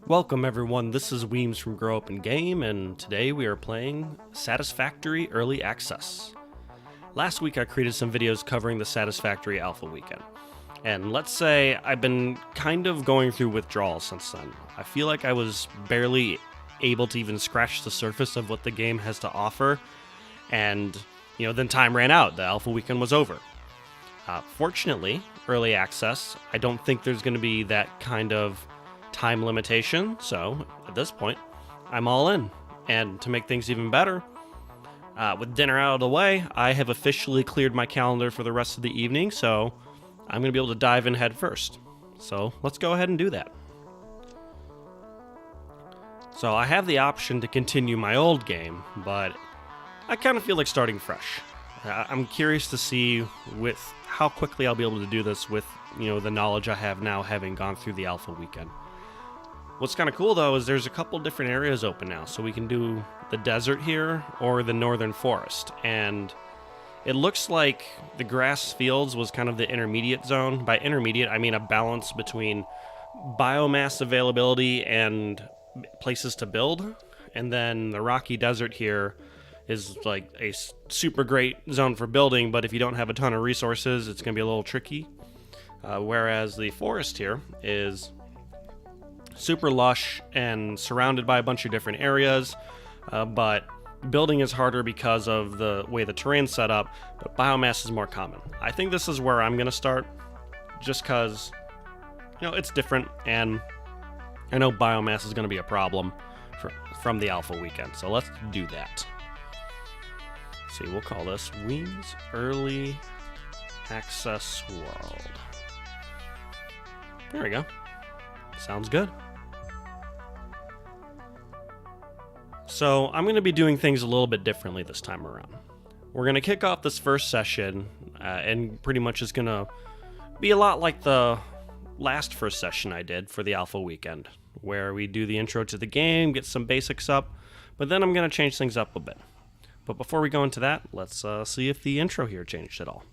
Welcome everyone, this is Weems from Grow Up and Game, and today we are playing Satisfactory Early Access. Last week I created some videos covering the Satisfactory Alpha Weekend, and let's say I've been kind of going through withdrawals since then. I feel like I was barely able to even scratch the surface of what the game has to offer, and then time ran out, the Alpha Weekend was over. Fortunately, Early Access, I don't think there's going to be that kind of time limitation, so at this point, I'm all in. And to make things even better, with dinner out of the way, I have officially cleared my calendar for the rest of the evening, so I'm going to be able to dive in head first. So let's go ahead and do that. So I have the option to continue my old game, but I kind of feel like starting fresh. I'm curious to see with how quickly I'll be able to do this with, the knowledge I have now having gone through the Alpha Weekend. What's kind of cool though is there's a couple different areas open now, so we can do the desert here or the northern forest, and it looks like the grass fields was kind of the intermediate zone. By intermediate, I mean a balance between biomass availability and places to build, and then the rocky desert here is like a super great zone for building, but if you don't have a ton of resources, it's going to be a little tricky. Whereas the forest here is super lush and surrounded by a bunch of different areas, but building is harder because of the way the terrain's set up, but biomass is more common. I think this is where I'm going to start, just because, it's different, and I know biomass is going to be a problem from the Alpha Weekend, so let's do that. See, we'll call this Weems Early Access World. There we go. Sounds good. So I'm going to be doing things a little bit differently this time around. We're going to kick off this first session, and pretty much it's going to be a lot like the last first session I did for the Alpha Weekend, where we do the intro to the game, get some basics up, but then I'm going to change things up a bit. But before we go into that, let's see if the intro here changed at all.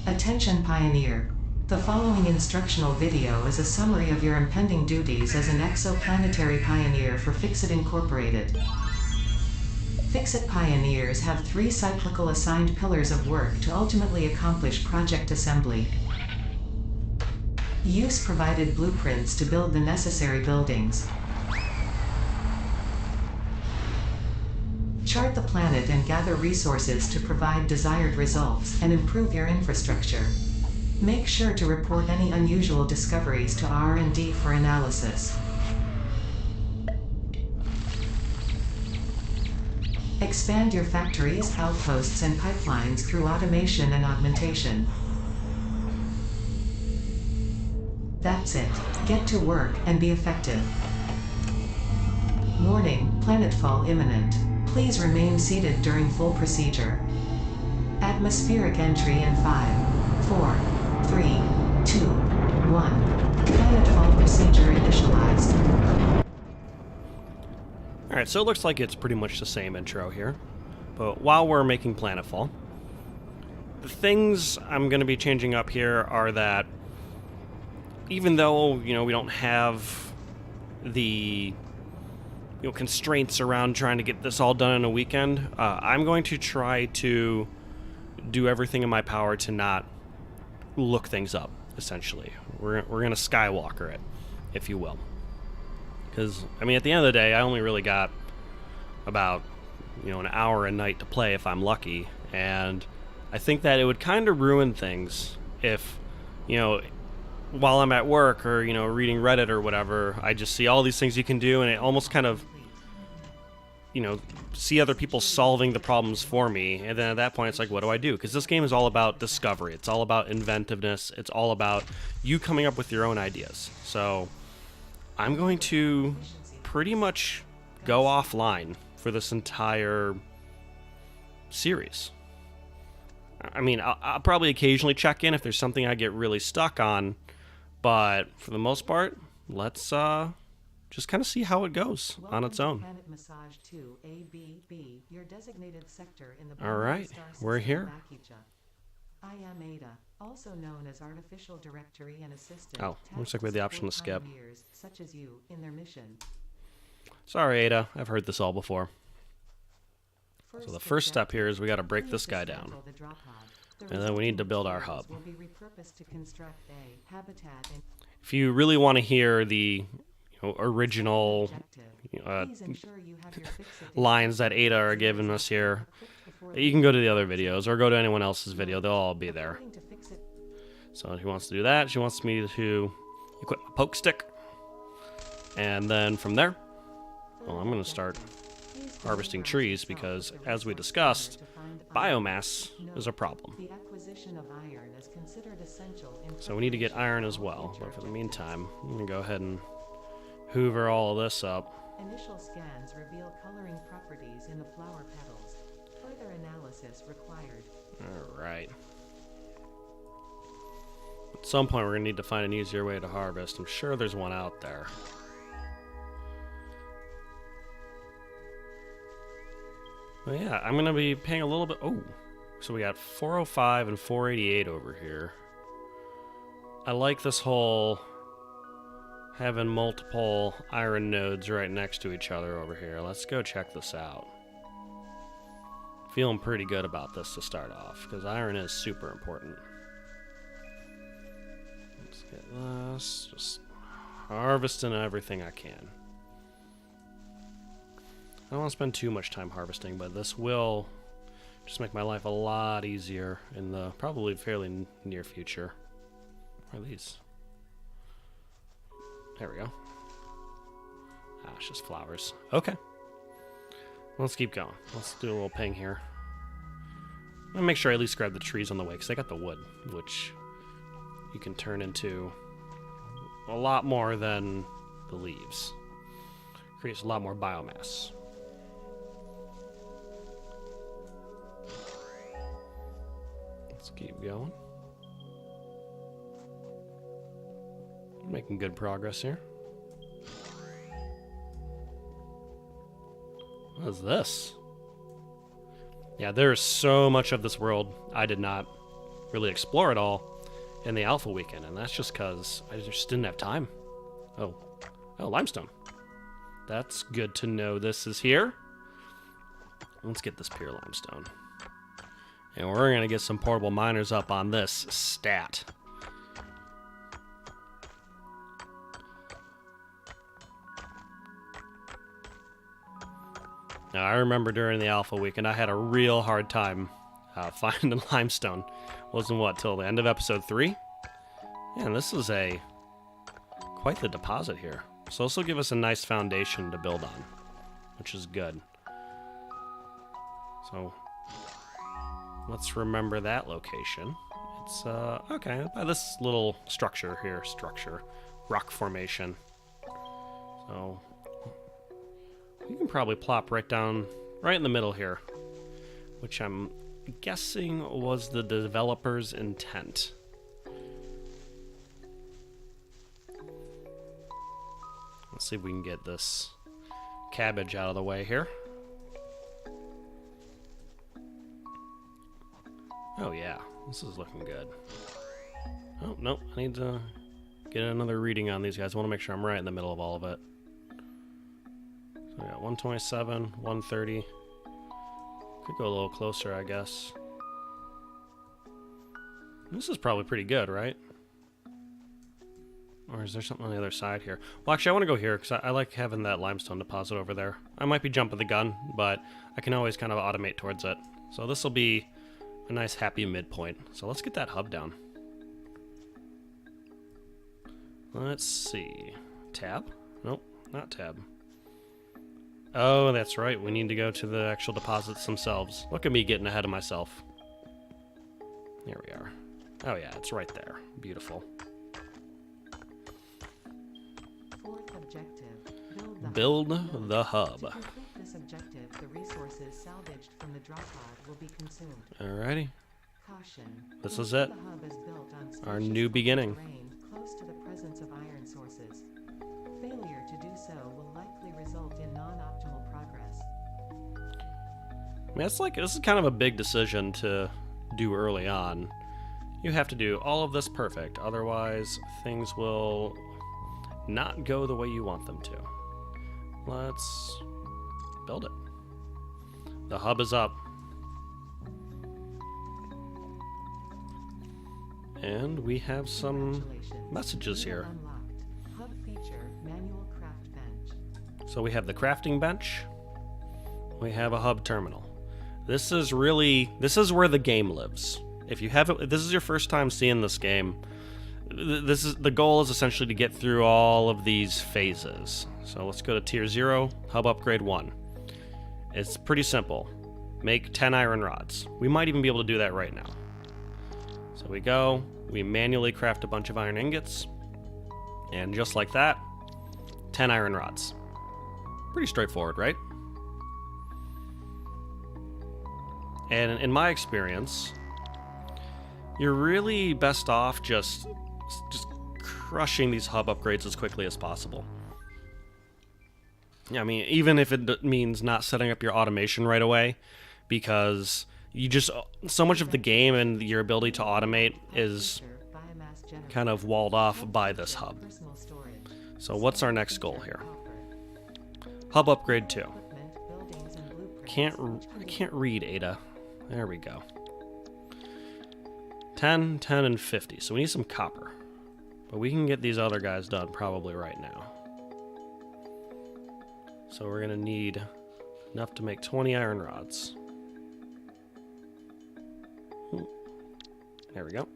Attention Pioneer. The following instructional video is a summary of your impending duties as an exoplanetary pioneer for Fixit Incorporated. Fixit Pioneers have 3 cyclical assigned pillars of work to ultimately accomplish project assembly. Use provided blueprints to build the necessary buildings. Chart the planet and gather resources to provide desired results and improve your infrastructure. Make sure to report any unusual discoveries to R&D for analysis. Expand your factories, outposts, and pipelines through automation and augmentation. That's it. Get to work and be effective. Warning, planetfall imminent. Please remain seated during full procedure. Atmospheric entry in 5, 4, 3, 2, 1. Planetfall procedure initialized. Alright, so it looks like it's pretty much the same intro here, but while we're making Planetfall, the things I'm going to be changing up here are that even though, we don't have the constraints around trying to get this all done in a weekend, I'm going to try to do everything in my power to not look things up, essentially. We're going to Skywalker it, if you will. Because, at the end of the day, I only really got about, an hour a night to play if I'm lucky, and I think that it would kind of ruin things if, while I'm at work or, reading Reddit or whatever, I just see all these things you can do, and it almost kind of, see other people solving the problems for me, and then at that point it's like, what do I do? Because this game is all about discovery, it's all about inventiveness, it's all about you coming up with your own ideas. So I'm going to pretty much go offline for this entire series. I'll probably occasionally check in if there's something I get really stuck on, but for the most part, let's just kind of see how it goes on its own. All right, we're here. I am Ada, also known as Artificial Directory and Assistant. Oh, looks like we have the option to skip. Pioneers, such as you, in their mission. Sorry, Ada. I've heard this all before. So the first step here is we got to break Please this guy dismantle down. the drop pod. The And then we need to resulting build our materials hub. will be repurposed to construct a habitat and If you really want to hear the original objective. Please ensure you have your fix-it lines that Ada are giving us here, you can go to the other videos or go to anyone else's video. They'll all be there. according to fix-it. So she wants to do that. She wants me to equip my poke stick. And then from there, well, I'm going to start harvesting trees because, as we discussed, biomass is a problem. The acquisition of iron is considered essential in So we need to get iron as well. But for the meantime, I'm going to go ahead and hoover all of this up. Initial scans reveal coloring properties in the flower petals. Further analysis required. Alright. At some point we're going to need to find an easier way to harvest. I'm sure there's one out there. Well, yeah, I'm going to be paying a little bit... Oh, so we got 405 and 488 over here. I like this whole having multiple iron nodes right next to each other over here. Let's go check this out. Feeling pretty good about this to start off, because iron is super important. Let's get this. Just harvesting everything I can. I don't want to spend too much time harvesting, but this will just make my life a lot easier in the probably fairly near future. What are these? There we go. Ah, it's just flowers. Okay. Let's keep going. Let's do a little ping here. I'm gonna make sure I at least grab the trees on the way, because they got the wood, which you can turn into a lot more than the leaves. Creates a lot more biomass. Let's keep going. Making good progress here. What is this? Yeah, there's so much of this world I did not really explore at all in the alpha weekend, and that's just because I just didn't have time. Oh, limestone. That's good to know this is here. Let's get this pure limestone. And we're going to get some portable miners up on this stat. Now, I remember during the alpha weekend, I had a real hard time finding limestone. Wasn't what, till the end of episode 3? Yeah, and this is quite the deposit here. So this will give us a nice foundation to build on, which is good. So let's remember that location. It's, okay, by this little structure here, rock formation. So you can probably plop right down, right in the middle here, which I'm guessing was the developer's intent. Let's see if we can get this cabbage out of the way here. Oh yeah, this is looking good. Oh, nope, I need to get another reading on these guys. I want to make sure I'm right in the middle of all of it. So we got 127, 130. Could go a little closer, I guess. This is probably pretty good, right? Or is there something on the other side here? Well, actually, I want to go here because I like having that limestone deposit over there. I might be jumping the gun, but I can always kind of automate towards it. So this will be a nice, happy midpoint. So let's get that hub down. Let's see. Tab? Nope, not tab. Oh, that's right. We need to go to the actual deposits themselves. Look at me getting ahead of myself. Here we are. Oh yeah, it's right there. Beautiful. Fourth objective, Build the hub. To complete this objective, the resources salvaged from the drop pod will be consumed. Alrighty. Caution. This is it. The hub is built on Our spacious new beginning. terrain close to the presence of iron sources. Failure to do so will likely result in non-optimal progress. I mean, this is kind of a big decision to do early on. You have to do all of this perfect, otherwise things will not go the way you want them to. Let's build it. The hub is up. And we have some messages here. Hub feature, manual craft bench. So we have the crafting bench. We have a hub terminal. This is where the game lives. If this is your first time seeing this game, the goal is essentially to get through all of these phases. So let's go to tier 0, hub upgrade 1. It's pretty simple. Make 10 iron rods. We might even be able to do that right now. So we manually craft a bunch of iron ingots, and just like that, 10 iron rods. Pretty straightforward, right? And in my experience, you're really best off just crushing these hub upgrades as quickly as possible. I mean, even if it means not setting up your automation right away, because so much of the game and your ability to automate is kind of walled off by this hub. So what's our next goal here? Hub upgrade 2. I can't read, Ada. There we go. 10, 10, and 50. So we need some copper. But we can get these other guys done probably right now. So we're going to need enough to make 20 iron rods. There we go.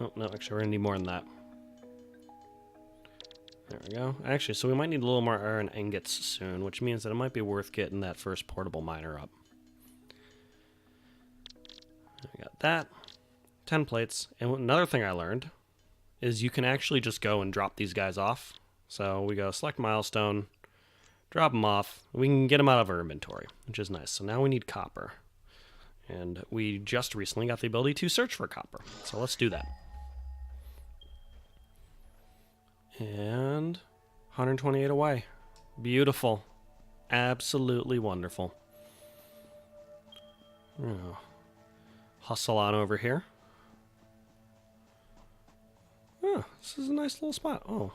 Oh, no, actually, we're going to need more than that. There we go. Actually, so we might need a little more iron ingots soon, which means that it might be worth getting that first portable miner up. We got that. 10 plates. And another thing I learned is you can actually just go and drop these guys off. So we go select milestone, drop them off. We can get them out of our inventory, which is nice. So now we need copper. And we just recently got the ability to search for copper. So let's do that. And 128 away. Beautiful. Absolutely wonderful. Oh. Hustle on over here. Oh, this is a nice little spot. Oh,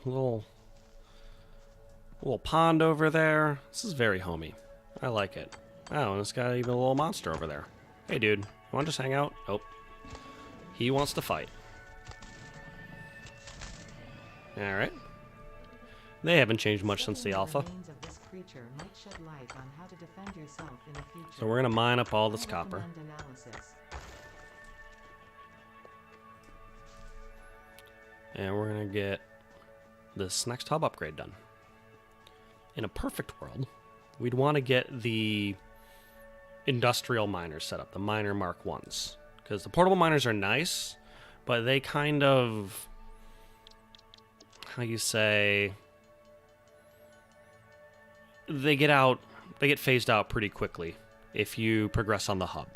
little pond over there. This is very homey. I like it. Oh, and it's got even a little monster over there. Hey, dude. You want to just hang out? Nope. He wants to fight. Alright. They haven't changed much since the alpha. So we're going to mine up all this copper. And we're going to get this next hub upgrade done. In a perfect world, we'd want to get the industrial miners set up, the miner Mark 1s. Because the portable miners are nice, but they kind of, how you say, they get phased out pretty quickly if you progress on the hub.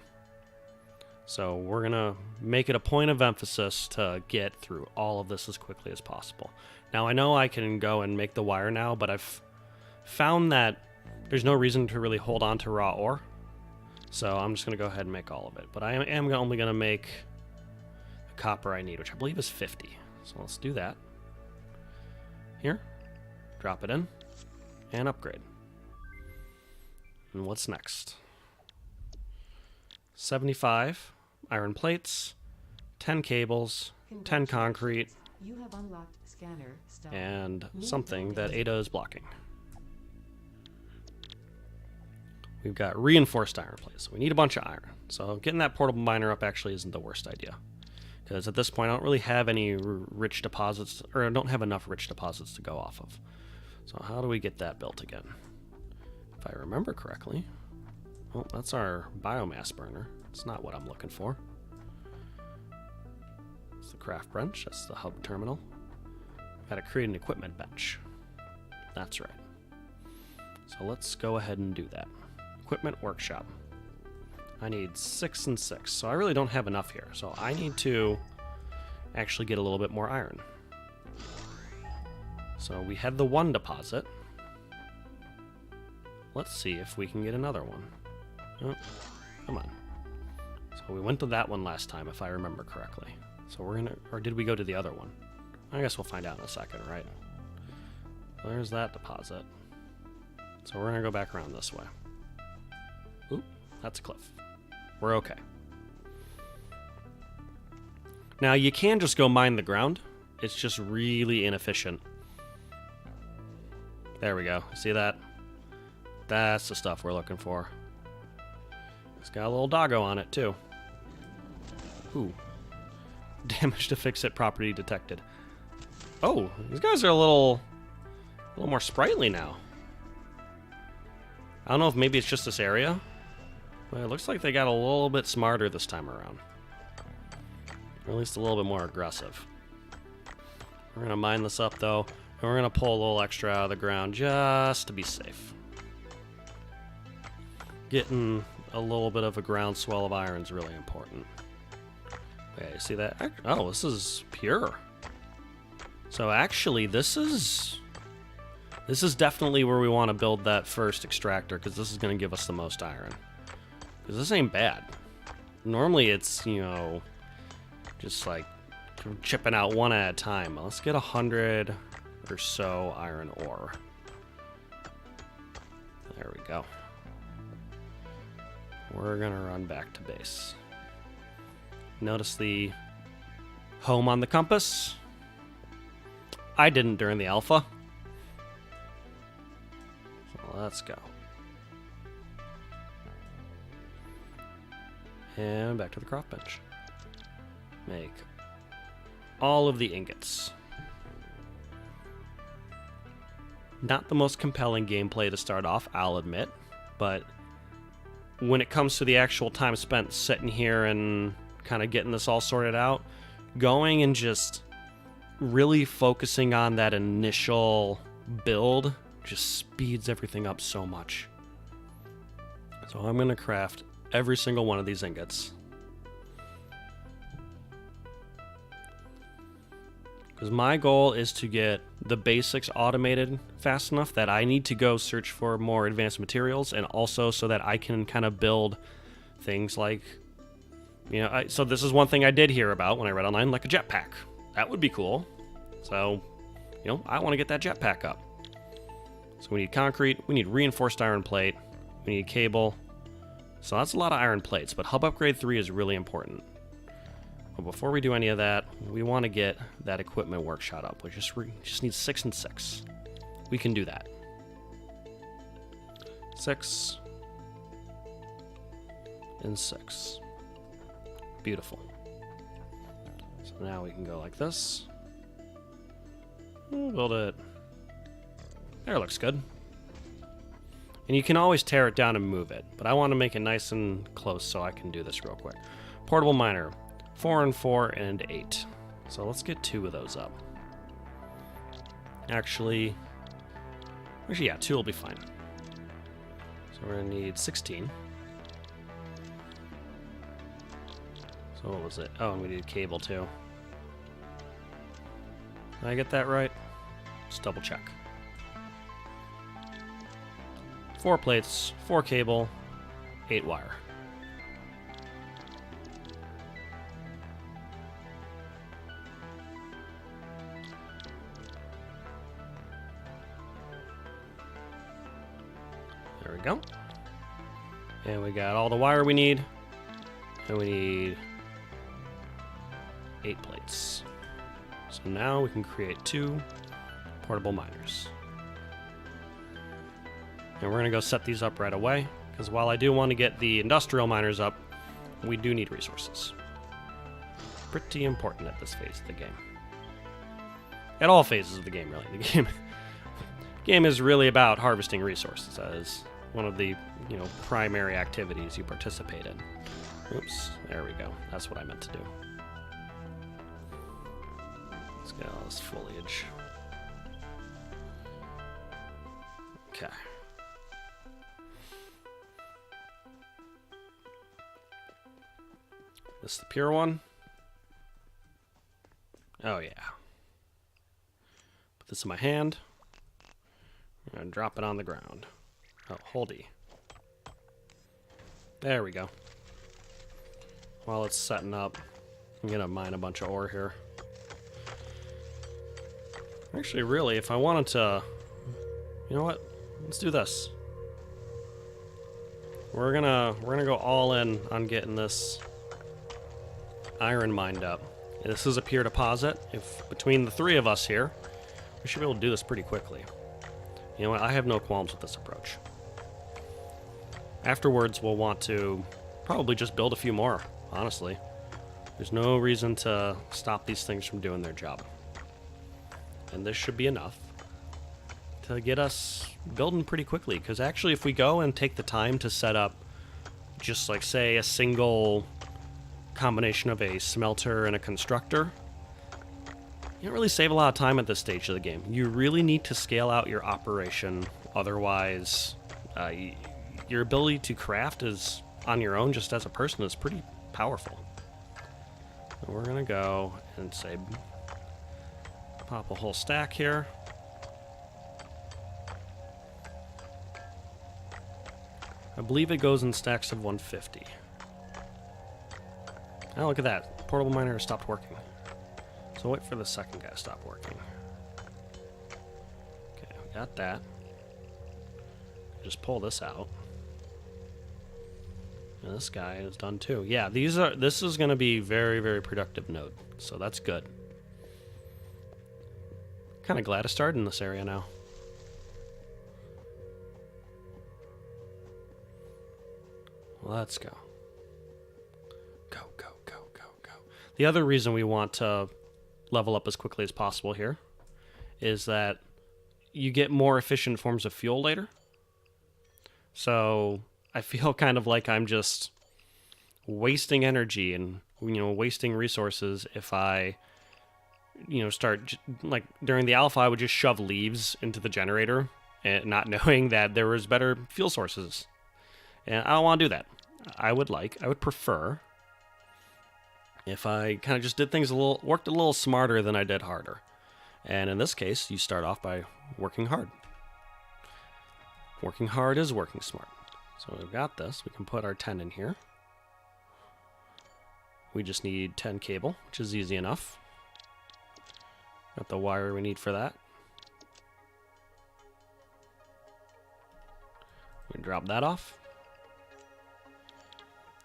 So we're going to make it a point of emphasis to get through all of this as quickly as possible. Now, I know I can go and make the wire now, but I've found that there's no reason to really hold on to raw ore. So I'm just going to go ahead and make all of it. But I am only going to make the copper I need, which I believe is 50. So let's do that. Here. Drop it in. And upgrade. And what's next? 75 iron plates, 10 cables, 10 concrete, You have unlocked scanner style. and something that Ada is blocking. We've got reinforced iron plates. So we need a bunch of iron. So getting that portable miner up actually isn't the worst idea. Because at this point I don't really have any rich deposits, or I don't have enough rich deposits to go off of. So how do we get that built again? If I remember correctly. Well, that's our biomass burner. It's not what I'm looking for. It's the craft bench. That's the hub terminal. Gotta create an equipment bench. That's right. So let's go ahead and do that. Equipment workshop. I need 6 and 6. So I really don't have enough here. So I need to actually get a little bit more iron. So we had the 1 deposit. Let's see if we can get another one. Oh, come on. So we went to that one last time, if I remember correctly. So we're gonna, or did we go to the other one? I guess we'll find out in a second, right? There's that deposit. So we're gonna go back around this way. Oop, that's a cliff. We're okay. Now you can just go mine the ground. It's just really inefficient. There we go. See that? That's the stuff we're looking for. It's got a little doggo on it too. Ooh. Damage to fix-it property detected. Oh, these guys are a little more sprightly now. I don't know if maybe it's just this area, but it looks like they got a little bit smarter this time around. Or at least a little bit more aggressive. We're gonna mine this up though, and we're gonna pull a little extra out of the ground just to be safe. Getting a little bit of a groundswell of iron is really important. Okay, see that? Oh, this is pure. So actually, this is definitely where we want to build that first extractor, because this is going to give us the most iron. Because this ain't bad. Normally it's, you know, just like chipping out one at a time. Let's get 100 or so iron ore. There we go. We're going to run back to base. Notice the home on the compass. I didn't during the alpha. So let's go. And back to the craft bench. Make all of the ingots. Not the most compelling gameplay to start off, I'll admit, but when it comes to the actual time spent sitting here and kind of getting this all sorted out, going and just really focusing on that initial build just speeds everything up so much. So I'm going to craft every single one of these ingots. Because my goal is to get the basics automated fast enough that I need to go search for more advanced materials, and also so that I can kind of build things like, you know, so this is one thing I did hear about when I read online, like a jetpack. That would be cool. So, you know, I want to get that jetpack up. So we need concrete, we need reinforced iron plate, we need cable. So that's a lot of iron plates, but hub upgrade 3 is really important. But before we do any of that, we want to get that equipment workshop up. We just need 6 and 6. We can do that. 6 and 6. Beautiful. So now we can go like this. We'll build it. There, looks good. And you can always tear it down and move it, but I want to make it nice and close so I can do this real quick. Portable miner, 4 and 4 and 8. So let's get 2 of those up. Actually, yeah, 2 will be fine. So we're gonna need 16. So what was it? Oh, and we need cable too. Did I get that right? Just double check. 4 plates, 4 cable, 8 wire. There we go. And we got all the wire we need. And we need 8 plates. So now we can create 2 portable miners. And we're going to go set these up right away, because while I do want to get the industrial miners up, we do need resources. Pretty important at this phase of the game. At all phases of the game, really. The game is really about harvesting resources as one of the, you know, primary activities you participate in. Oops, there we go. That's what I meant to do. Let's get all this foliage. Okay. This is the pure one. Oh yeah. Put this in my hand. I'm gonna drop it on the ground. Oh, holdy. There we go. While it's setting up, I'm gonna mine a bunch of ore here. Actually, really, if I wanted to... You know what? Let's do this. We're gonna go all in on getting this iron mined up. And this is a peer deposit. If between the three of us here, we should be able to do this pretty quickly. You know what? I have no qualms with this approach. Afterwards, we'll want to probably just build a few more, honestly. There's no reason to stop these things from doing their job. And this should be enough to get us building pretty quickly. Because actually, if we go and take the time to set up just like, say, a single combination of a smelter and a constructor, you don't really save a lot of time at this stage of the game. You really need to scale out your operation. Otherwise, your ability to craft is on your own, just as a person, is pretty powerful. So we're gonna go and say, pop a whole stack here. I believe it goes in stacks of 150. Oh, look at that. Portable miner has stopped working. So wait for the second guy to stop working. Okay, we got that. Just pull this out. And this guy is done too. Yeah, this is going to be very, very productive node. So that's good. Kind of glad I started in this area now. Let's go. Go, go, go, go, go. The other reason we want to level up as quickly as possible here is that you get more efficient forms of fuel later. So I feel kind of like I'm just wasting energy and, wasting resources if I, start, like, during the alpha, I would just shove leaves into the generator and not knowing that there was better fuel sources. And I don't want to do that. I would prefer if I kind of just did things worked a little smarter than I did harder. And in this case, you start off by working hard. Working hard is working smart. So we've got this. We can put our 10 in here. We just need 10 cable, which is easy enough. Got the wire we need for that. We drop that off.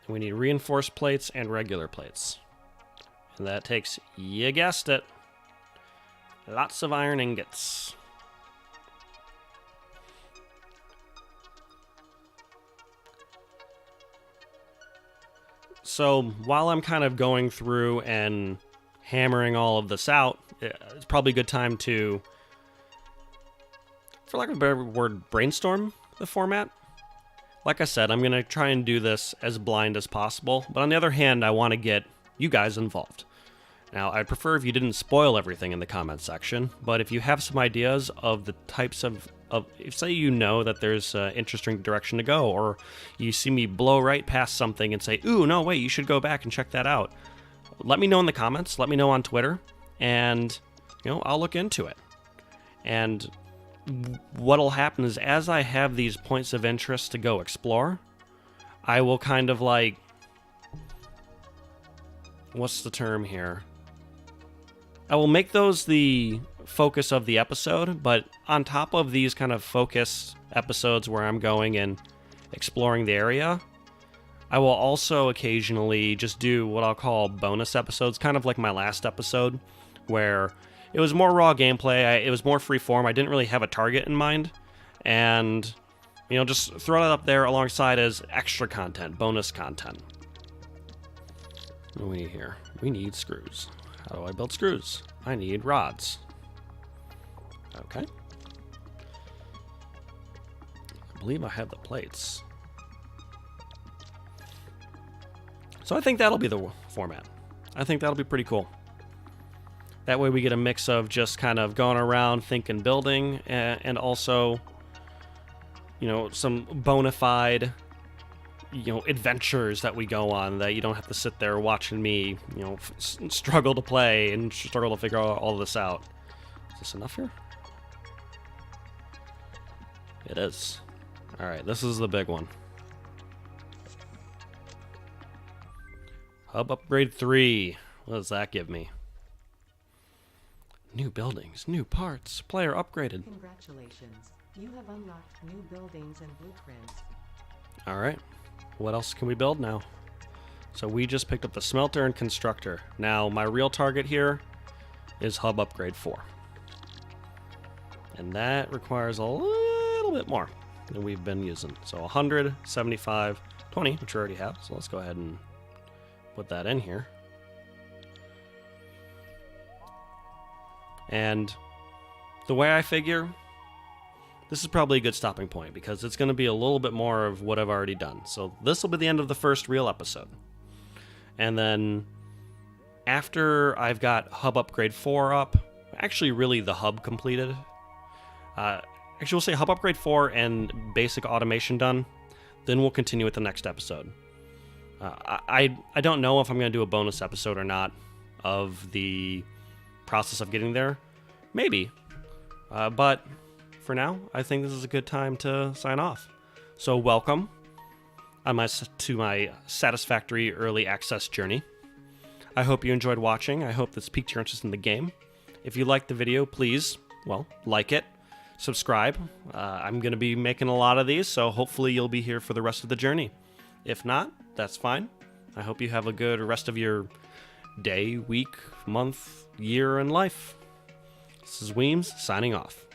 And we need reinforced plates and regular plates. And that takes, you guessed it, lots of iron ingots. So while I'm kind of going through and hammering all of this out, it's probably a good time to, for lack of a better word, brainstorm the format. Like I said, I'm going to try and do this as blind as possible, but on the other hand, I want to get you guys involved. Now, I'd prefer if you didn't spoil everything in the comment section, but if you have some ideas of the types of if say you know that there's an interesting direction to go, or you see me blow right past something and say, ooh, no, wait, you should go back and check that out. Let me know in the comments, let me know on Twitter, and, I'll look into it. And what'll happen is, as I have these points of interest to go explore, I will kind of like, what's the term here? I will make those the focus of the episode, but on top of these kind of focused episodes where I'm going and exploring the area, I will also occasionally just do what I'll call bonus episodes, kind of like my last episode, where it was more raw gameplay, it was more freeform, I didn't really have a target in mind, and, just throw it up there alongside as extra content, bonus content. What do we need here? We need screws. How do I build screws? I need rods. Okay. I believe I have the plates. So I think that'll be the format. I think that'll be pretty cool. That way we get a mix of just kind of going around thinking building and also, some bona fide, adventures that we go on that you don't have to sit there watching me, struggle to play and struggle to figure all this out. Is this enough here? It is. All right, this is the big one. Hub upgrade 3. What does that give me? New buildings, new parts, player upgraded. Congratulations. You have unlocked new buildings and blueprints. Alright, what else can we build now? So we just picked up the smelter and constructor. Now my real target here is hub upgrade 4. And that requires a little bit more than we've been using. So 100, 75, 20, which we already have. So let's go ahead and put that in here. And the way I figure, this is probably a good stopping point because it's going to be a little bit more of what I've already done. So this will be the end of the first real episode. And then after I've got hub upgrade 4 up, actually really the hub completed. Actually, we'll say hub upgrade 4 and basic automation done. Then we'll continue with the next episode. I don't know if I'm going to do a bonus episode or not of the process of getting there. Maybe. But for now, I think this is a good time to sign off. So welcome to my Satisfactory early access journey. I hope you enjoyed watching. I hope this piqued your interest in the game. If you liked the video, please, well, like it, subscribe. I'm going to be making a lot of these, so hopefully you'll be here for the rest of the journey. If not, that's fine. I hope you have a good rest of your day, week, month, year, and life. This is Weems signing off.